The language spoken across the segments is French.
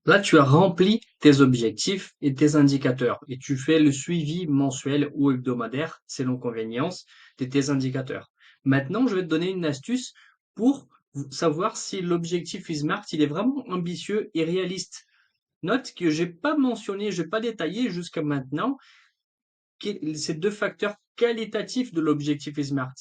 Là, tu as rempli tes objectifs et tes indicateurs et tu fais le suivi mensuel ou hebdomadaire, selon convenience, de tes indicateurs. Maintenant, je vais te donner une astuce pour savoir si l'objectif SMART, il est vraiment ambitieux et réaliste. Note que j'ai pas mentionné, j'ai pas détaillé jusqu'à maintenant ces deux facteurs qualitatifs de l'objectif SMART.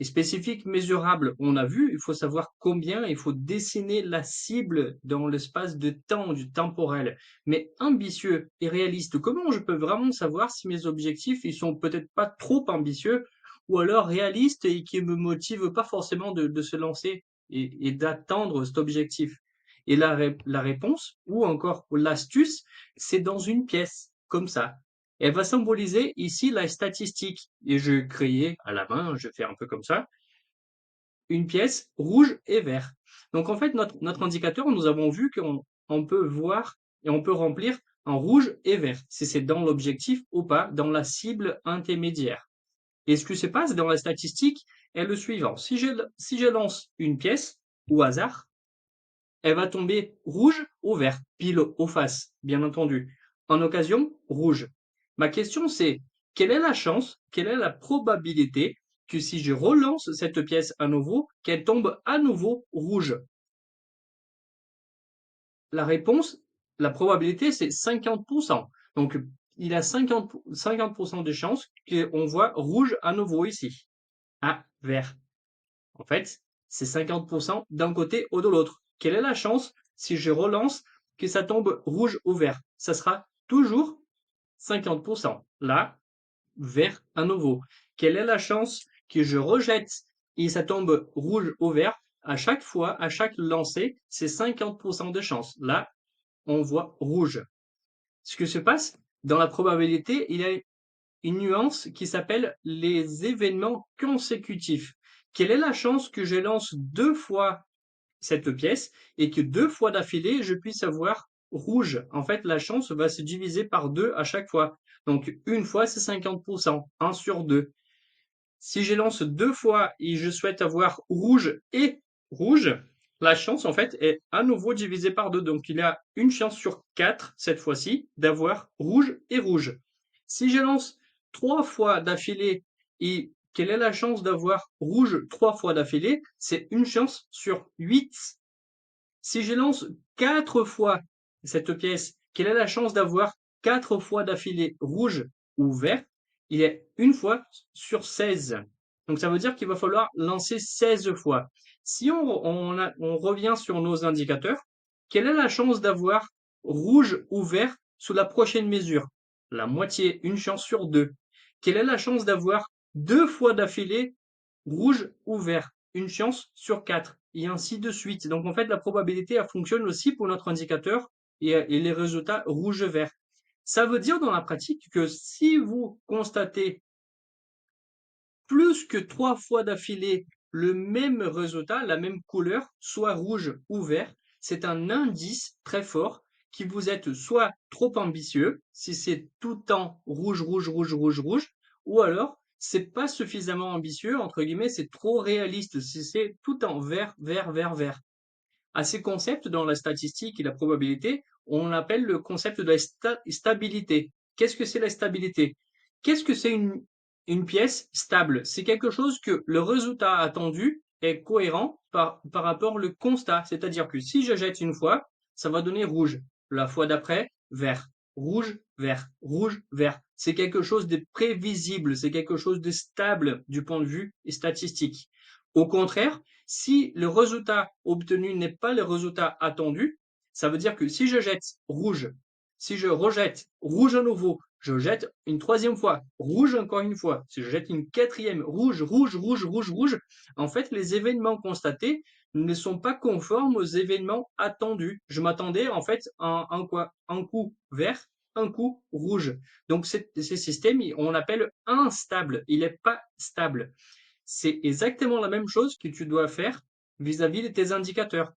Et spécifique, mesurable, on a vu, il faut savoir combien, il faut dessiner la cible dans l'espace de temps, du temporel. Mais ambitieux et réaliste, comment je peux vraiment savoir si mes objectifs, ils sont peut-être pas trop ambitieux ou alors réalistes et qui me motivent pas forcément de se lancer et d'atteindre cet objectif? Et la réponse, ou encore l'astuce, c'est dans une pièce, comme ça. Elle va symboliser ici la statistique. Et je créais à la main, je fais un peu comme ça, une pièce rouge et vert. Donc en fait, notre indicateur, nous avons vu qu'on peut voir et on peut remplir en rouge et vert, si c'est dans l'objectif ou pas, dans la cible intermédiaire. Et ce qui se passe dans la statistique est le suivant. Si je lance une pièce au hasard, elle va tomber rouge ou vert, pile aux faces, bien entendu. En occasion, rouge. Ma question c'est, quelle est la chance, quelle est la probabilité que si je relance cette pièce à nouveau, qu'elle tombe à nouveau rouge? La réponse, la probabilité, c'est 50%. Donc, il y a 50% de chances qu'on voit rouge à nouveau ici. Ah, vert. En fait, c'est 50% d'un côté ou de l'autre. Quelle est la chance si je relance que ça tombe rouge ou vert? Ça sera toujours 50%. Là, vert à nouveau. Quelle est la chance que je rejette et ça tombe rouge ou vert? À chaque fois, à chaque lancer, c'est 50% de chance. Là, on voit rouge. Ce que se passe dans la probabilité, il y a une nuance qui s'appelle les événements consécutifs. Quelle est la chance que je lance deux fois cette pièce et que deux fois d'affilée, je puisse avoir rouge? En fait, la chance va se diviser par deux à chaque fois. Donc, une fois, c'est 50%, 1 sur 2. Si je lance deux fois et je souhaite avoir rouge et rouge, la chance, en fait, est à nouveau divisée par deux. Donc, il y a une chance sur quatre, cette fois-ci, d'avoir rouge et rouge. Si je lance trois fois d'affilée et quelle est la chance d'avoir rouge trois fois d'affilée? C'est une chance sur 8. Si je lance quatre fois cette pièce, quelle est la chance d'avoir quatre fois d'affilée rouge ou vert? Il est une fois sur 16. Donc ça veut dire qu'il va falloir lancer 16 fois. Si on revient sur nos indicateurs, quelle est la chance d'avoir rouge ou vert sous la prochaine mesure? La moitié, une chance sur deux. Quelle est la chance d'avoir deux fois d'affilée rouge ou vert? Une chance sur quatre, et ainsi de suite. Donc en fait, la probabilité, elle fonctionne aussi pour notre indicateur et les résultats rouge-vert. Ça veut dire dans la pratique que si vous constatez plus que trois fois d'affilée le même résultat, la même couleur, soit rouge ou vert, c'est un indice très fort que vous êtes soit trop ambitieux, si c'est tout le temps rouge, rouge, rouge, rouge, rouge, ou alors c'est pas suffisamment ambitieux, entre guillemets, c'est trop réaliste, si c'est tout en vert, vert, vert, vert. À ces concepts dans la statistique et la probabilité, on appelle le concept de la stabilité. Qu'est-ce que c'est la stabilité? Qu'est-ce que c'est une pièce stable? C'est quelque chose que le résultat attendu est cohérent par rapport au constat. C'est-à-dire que si je jette une fois, ça va donner rouge. La fois d'après, vert. Rouge, vert. Rouge, vert. C'est quelque chose de prévisible, c'est quelque chose de stable du point de vue statistique. Au contraire, si le résultat obtenu n'est pas le résultat attendu, ça veut dire que si je jette rouge, si je rejette rouge à nouveau, je jette une troisième fois, rouge encore une fois, si je jette une quatrième, rouge, rouge, rouge, rouge, rouge, en fait, les événements constatés ne sont pas conformes aux événements attendus. Je m'attendais en fait à quoi? Un coup vert, un coup rouge. Donc, ce système, on l'appelle instable. Il n'est pas stable. C'est exactement la même chose que tu dois faire vis-à-vis de tes indicateurs.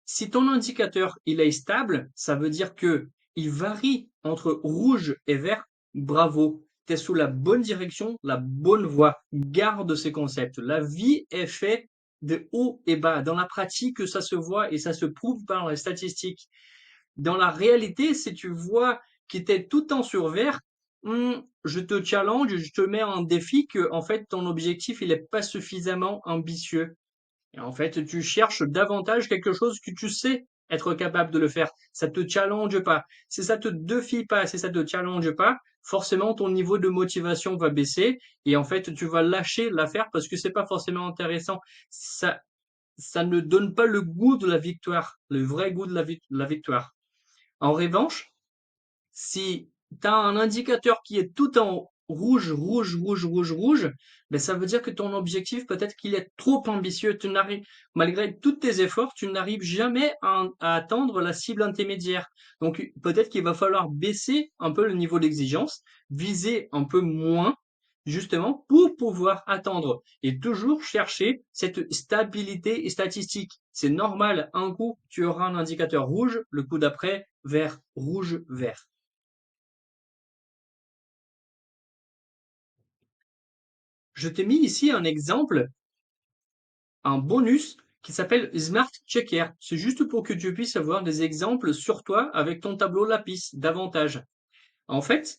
Si ton indicateur il est stable, ça veut dire que il varie entre rouge et vert. Bravo, tu es sous la bonne direction, la bonne voie. Garde ces concepts. La vie est faite de haut et bas. Dans la pratique, ça se voit et ça se prouve par les statistiques. Dans la réalité, si tu vois qu'il était tout le temps sur vert, je te challenge, je te mets en défi que, en fait, ton objectif, il est pas suffisamment ambitieux. Et en fait, tu cherches davantage quelque chose que tu sais être capable de le faire. Ça te challenge pas. Si ça te défie pas, si ça te challenge pas, forcément ton niveau de motivation va baisser et en fait tu vas lâcher l'affaire parce que c'est pas forcément intéressant. Ça ne donne pas le goût de la victoire, le vrai goût de la victoire. En revanche, si tu as un indicateur qui est tout en rouge, rouge, rouge, rouge, rouge, ben ça veut dire que ton objectif, peut-être qu'il est trop ambitieux. Tu n'arrives, malgré tous tes efforts, tu n'arrives jamais à atteindre la cible intermédiaire. Donc, peut-être qu'il va falloir baisser un peu le niveau d'exigence, viser un peu moins, justement, pour pouvoir atteindre et toujours chercher cette stabilité statistique. C'est normal. Un coup, tu auras un indicateur rouge, le coup d'après, vert, rouge, vert. Je t'ai mis ici un exemple, un bonus qui s'appelle Smart Checker. C'est juste pour que tu puisses avoir des exemples sur toi avec ton tableau Lapis davantage. En fait,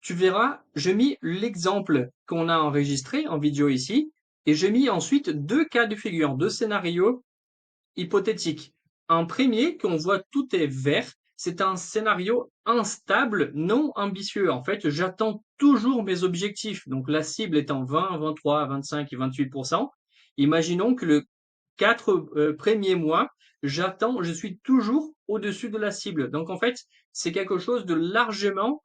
tu verras, j'ai mis l'exemple qu'on a enregistré en vidéo ici et j'ai mis ensuite deux cas de figure, deux scénarios hypothétique. Un premier, qu'on voit tout est vert, c'est un scénario instable, non ambitieux. En fait, j'attends toujours mes objectifs. Donc la cible étant 20, 23, 25 et 28%. Imaginons que le 4 premiers mois, je suis toujours au-dessus de la cible. Donc en fait, c'est quelque chose de largement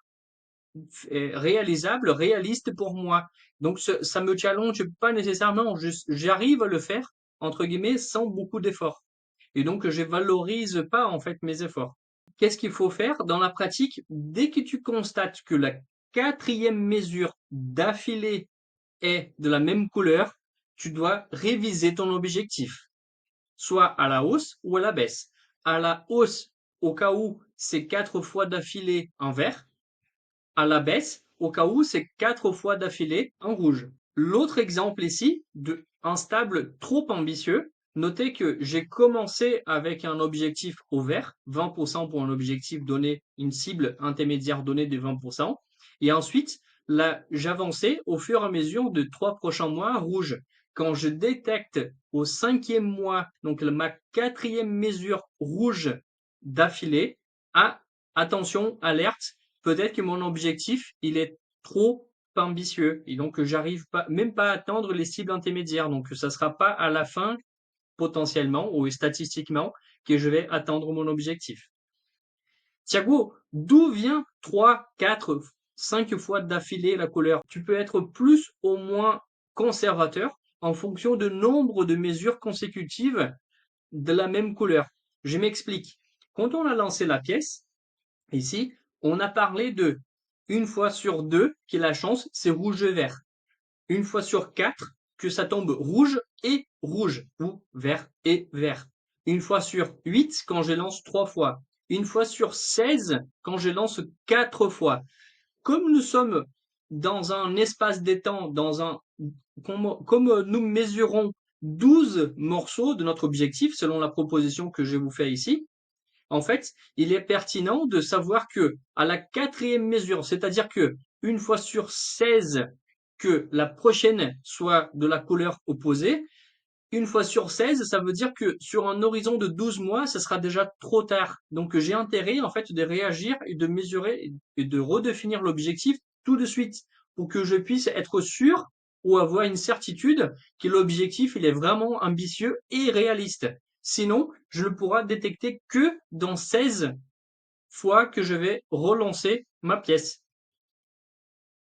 réalisable, réaliste pour moi. Donc ça me challenge pas nécessairement, j'arrive à le faire entre guillemets sans beaucoup d'efforts. Et donc je valorise pas en fait mes efforts. Qu'est-ce qu'il faut faire dans la pratique? Dès que tu constates que la quatrième mesure d'affilée est de la même couleur, tu dois réviser ton objectif, soit à la hausse ou à la baisse. À la hausse, au cas où c'est 4 fois d'affilée en vert, à la baisse, au cas où c'est 4 fois d'affilée en rouge. L'autre exemple ici, de un stable trop ambitieux, notez que j'ai commencé avec un objectif au vert, 20% pour un objectif donné, une cible intermédiaire donnée de 20%, et ensuite, là, j'avançais au fur et à mesure de 3 prochains mois rouge. Quand je détecte au 5e mois, donc ma quatrième mesure rouge d'affilée, ah, attention, alerte, peut-être que mon objectif, il est trop ambitieux et donc j'arrive pas, même pas à atteindre les cibles intermédiaires. Donc ça sera pas à la fin, potentiellement ou statistiquement, que je vais atteindre mon objectif. Thiago, d'où vient 3, 4, 5 fois d'affilée la couleur? Tu peux être plus ou moins conservateur en fonction de nombre de mesures consécutives de la même couleur. Je m'explique. Quand on a lancé la pièce, ici, on a parlé de une fois sur deux que la chance, c'est rouge-vert. Une fois sur quatre, que ça tombe rouge et rouge, ou vert et vert. Une fois sur 8, quand je lance 3 fois. Une fois sur 16, quand je lance 4 fois. Comme nous sommes dans un espace des temps, comme nous mesurons 12 morceaux de notre objectif, selon la proposition que je vous fais ici, en fait, il est pertinent de savoir que à la quatrième mesure, c'est-à-dire que une fois sur 16, que la prochaine soit de la couleur opposée, une fois sur 16, ça veut dire que sur un horizon de 12 mois, ça sera déjà trop tard. Donc j'ai intérêt en fait de réagir et de mesurer et de redéfinir l'objectif tout de suite pour que je puisse être sûr ou avoir une certitude que l'objectif il est vraiment ambitieux et réaliste. Sinon, je le pourrai détecter que dans 16 fois que je vais relancer ma pièce.